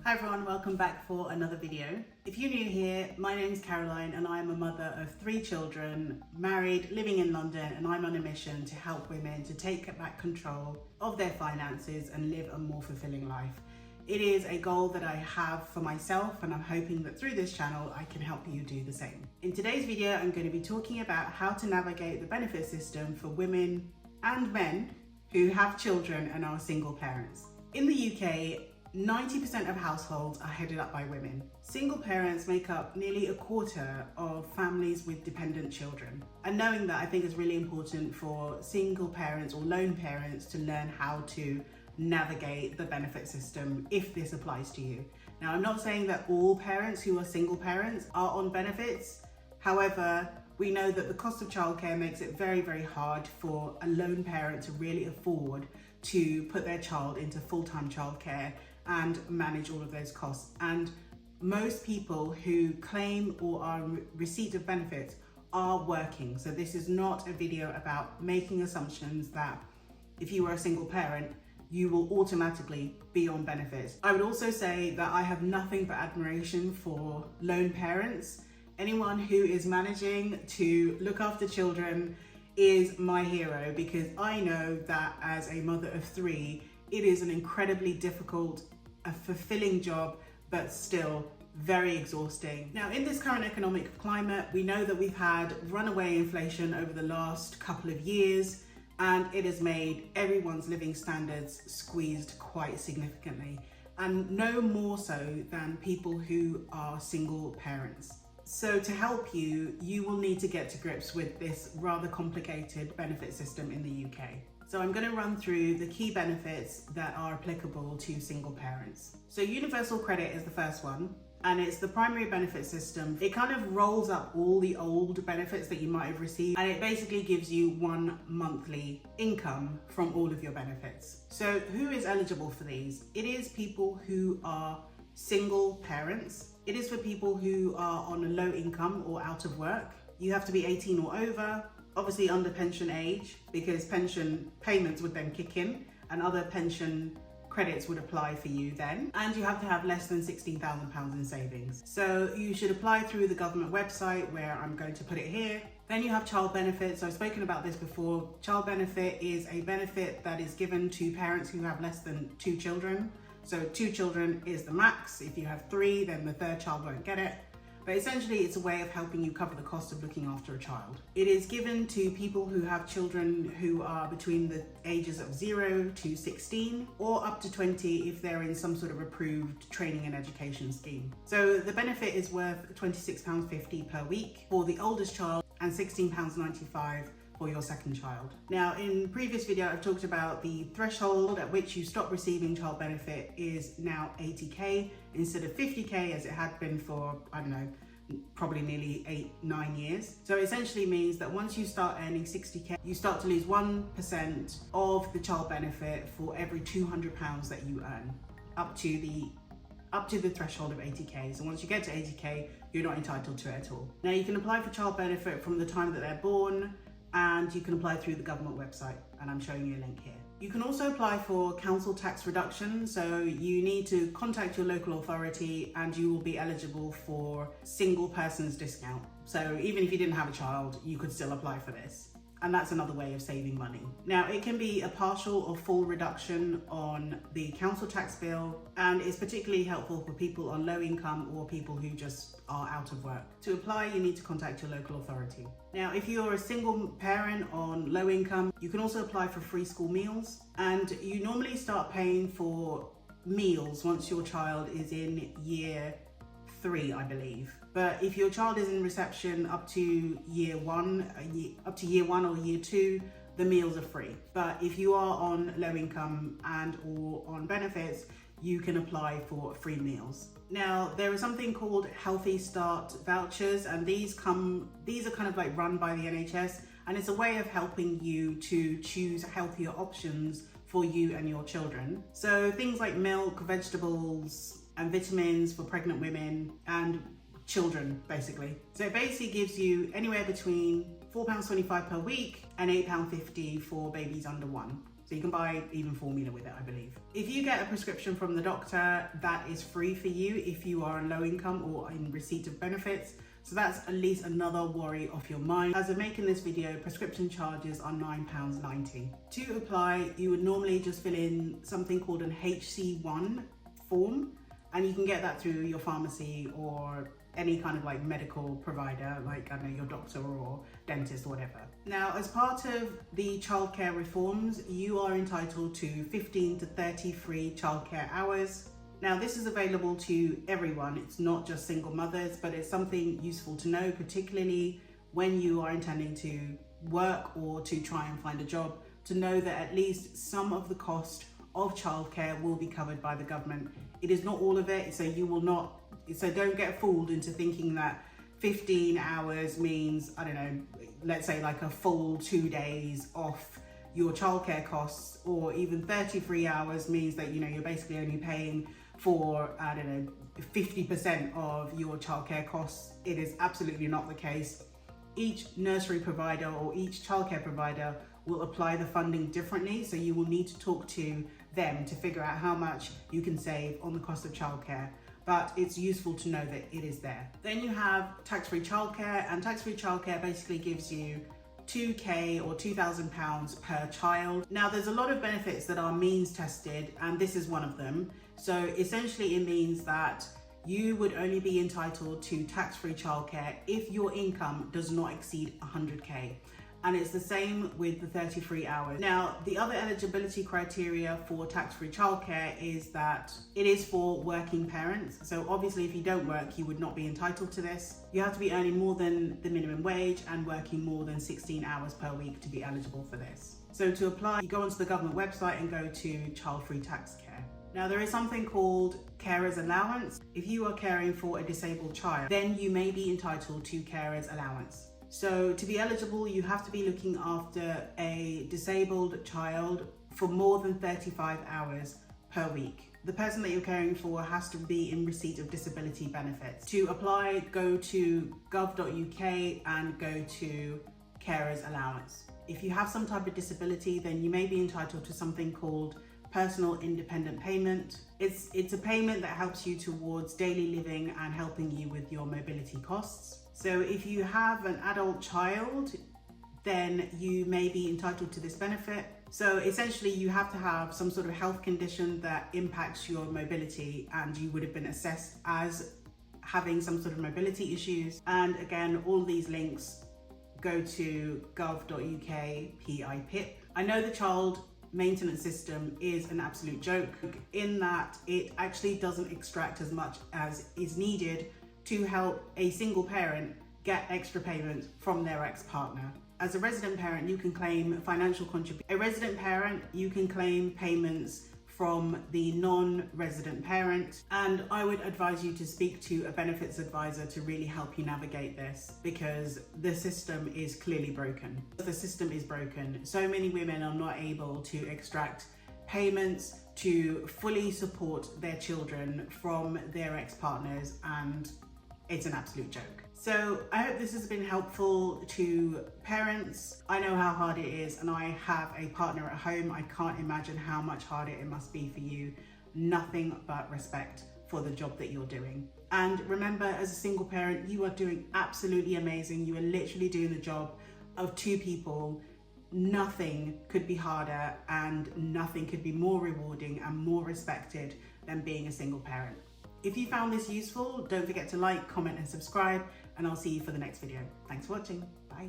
Hi everyone, welcome back for another video. If you're new here, my name's Caroline and I'm a mother of 3 children, married, living in London, and I'm on a mission to help women to take back control of their finances and live a more fulfilling life. It is a goal that I have for myself and I'm hoping that through this channel I can help you do the same. In today's video, I'm going to be talking about how to navigate the benefit system for women and men who have children and are single parents. In the UK, 90% of households are headed up by women. Single parents make up nearly a quarter of families with dependent children. And knowing that, I think is really important for single parents or lone parents to learn how to navigate the benefit system if this applies to you. Now, I'm not saying that all parents who are single parents are on benefits. However, we know that the cost of childcare makes it very, very hard for a lone parent to really afford to put their child into full-time childcare and manage all of those costs. And most people who claim or are in receipt of benefits are working. So this is not a video about making assumptions that if you are a single parent, you will automatically be on benefits. I would also say that I have nothing but admiration for lone parents. Anyone who is managing to look after children is my hero, because I know that as a mother of 3, it is an incredibly difficult, a fulfilling job, but still very exhausting. Now, in this current economic climate, we know that we've had runaway inflation over the last couple of years, and it has made everyone's living standards squeezed quite significantly, and no more so than people who are single parents. So to help you, you will need to get to grips with this rather complicated benefit system in the UK. So I'm going to run through the key benefits that are applicable to single parents. So universal credit is the first one, and it's the primary benefit system. It kind of rolls up all the old benefits that you might have received, and it basically gives you one monthly income from all of your benefits. So who is eligible for these? It is people who are single parents. It is for people who are on a low income or out of work. You have to be 18 or over, obviously under pension age, because pension payments would then kick in and other pension credits would apply for you then. And you have to have less than £16,000 in savings. So you should apply through the government website, where I'm going to put it here. Then you have child benefits. I've spoken about this before. Child benefit is a benefit that is given to parents who have less than 2 children. So 2 children is the max. If you have 3, then the 3rd child won't get it. But essentially, it's a way of helping you cover the cost of looking after a child. It is given to people who have children who are between the ages of 0 to 16 or up to 20 if they're in some sort of approved training and education scheme. So the benefit is worth £26.50 per week for the oldest child and £16.95 for your second child. Now, in previous video, I've talked about the threshold at which you stop receiving child benefit is now 80k instead of 50k as it had been for, I don't know, probably nearly 8-9 years. So it essentially means that once you start earning 60k, you start to lose 1% of the child benefit for every £200 that you earn, up to the threshold of 80k. So once you get to 80k, you're not entitled to it at all. Now, you can apply for child benefit from the time that they're born, and you can apply through the government website, and I'm showing you a link here. You can also apply for council tax reduction, so you need to contact your local authority and you will be eligible for single person's discount. So even if you didn't have a child, you could still apply for this. And that's another way of saving money. Now, it can be a partial or full reduction on the council tax bill, and it's particularly helpful for people on low income or people who just are out of work. To apply, you need to contact your local authority. Now, if you're a single parent on low income, you can also apply for free school meals, and you normally start paying for meals once your child is in year 3, I believe. But if your child is in reception up to year 1 or year 2, the meals are free. But if you are on low income and or on benefits, you can apply for free meals. Now, there is something called Healthy Start Vouchers, and these are kind of like run by the NHS, and it's a way of helping you to choose healthier options for you and your children. So things like milk, vegetables, and vitamins for pregnant women and children, basically. So it basically gives you anywhere between £4.25 per week and £8.50 for babies under 1. So you can buy even formula with it, I believe. If you get a prescription from the doctor, that is free for you if you are on low income or in receipt of benefits. So that's at least another worry off your mind. As I'm making this video, prescription charges are £9.90. To apply, you would normally just fill in something called an HC1 form, and you can get that through your pharmacy or any kind of like medical provider, like I don't know, your doctor or dentist or whatever. Now, as part of the childcare reforms, you are entitled to 15 to 30 free childcare hours. Now, this is available to everyone. It's not just single mothers, but it's something useful to know, particularly when you are intending to work or to try and find a job, to know that at least some of the cost of childcare will be covered by the government. It is not all of it, so don't get fooled into thinking that 15 hours means, I don't know, let's say like a full 2 days off your childcare costs, or even 33 hours means that, you know, you're basically only paying for, I don't know, 50% of your childcare costs. It is absolutely not the case. Each nursery provider or each childcare provider will apply the funding differently, so you will need to talk to them to figure out how much you can save on the cost of childcare. But it's useful to know that it is there. Then you have tax-free childcare, and tax-free childcare basically gives you £2,000 or £2,000 per child. Now, there's a lot of benefits that are means tested, and this is one of them. So essentially it means that you would only be entitled to tax-free childcare if your income does not exceed 100k. And it's the same with the 33 hours. Now, the other eligibility criteria for tax-free childcare is that it is for working parents. So obviously if you don't work, you would not be entitled to this. You have to be earning more than the minimum wage and working more than 16 hours per week to be eligible for this. So to apply, you go onto the government website and go to child-free tax care. Now, there is something called carer's allowance. If you are caring for a disabled child, then you may be entitled to carer's allowance. So to be eligible, you have to be looking after a disabled child for more than 35 hours per week. The person that you're caring for has to be in receipt of disability benefits. To apply, go to gov.uk and go to carer's allowance. If you have some type of disability, then you may be entitled to something called personal independent payment. It's a payment that helps you towards daily living and helping you with your mobility costs. So if you have an adult child, then you may be entitled to this benefit. So essentially you have to have some sort of health condition that impacts your mobility, and you would have been assessed as having some sort of mobility issues. And again, all these links go to gov.uk PIPIP. I know the child maintenance system is an absolute joke in that it actually doesn't extract as much as is needed to help a single parent get extra payments from their ex-partner. As a resident parent, you can claim financial contribution. A resident parent, you can claim payments from the non-resident parent, and I would advise you to speak to a benefits advisor to really help you navigate this, because the system is clearly broken. The system is broken. So many women are not able to extract payments to fully support their children from their ex-partners, and it's an absolute joke. So I hope this has been helpful to parents. I know how hard it is, and I have a partner at home. I can't imagine how much harder it must be for you. Nothing but respect for the job that you're doing. And remember, as a single parent, you are doing absolutely amazing. You are literally doing the job of two people. Nothing could be harder, and nothing could be more rewarding and more respected than being a single parent. If you found this useful, don't forget to like, comment and subscribe, and I'll see you for the next video. Thanks for watching. Bye.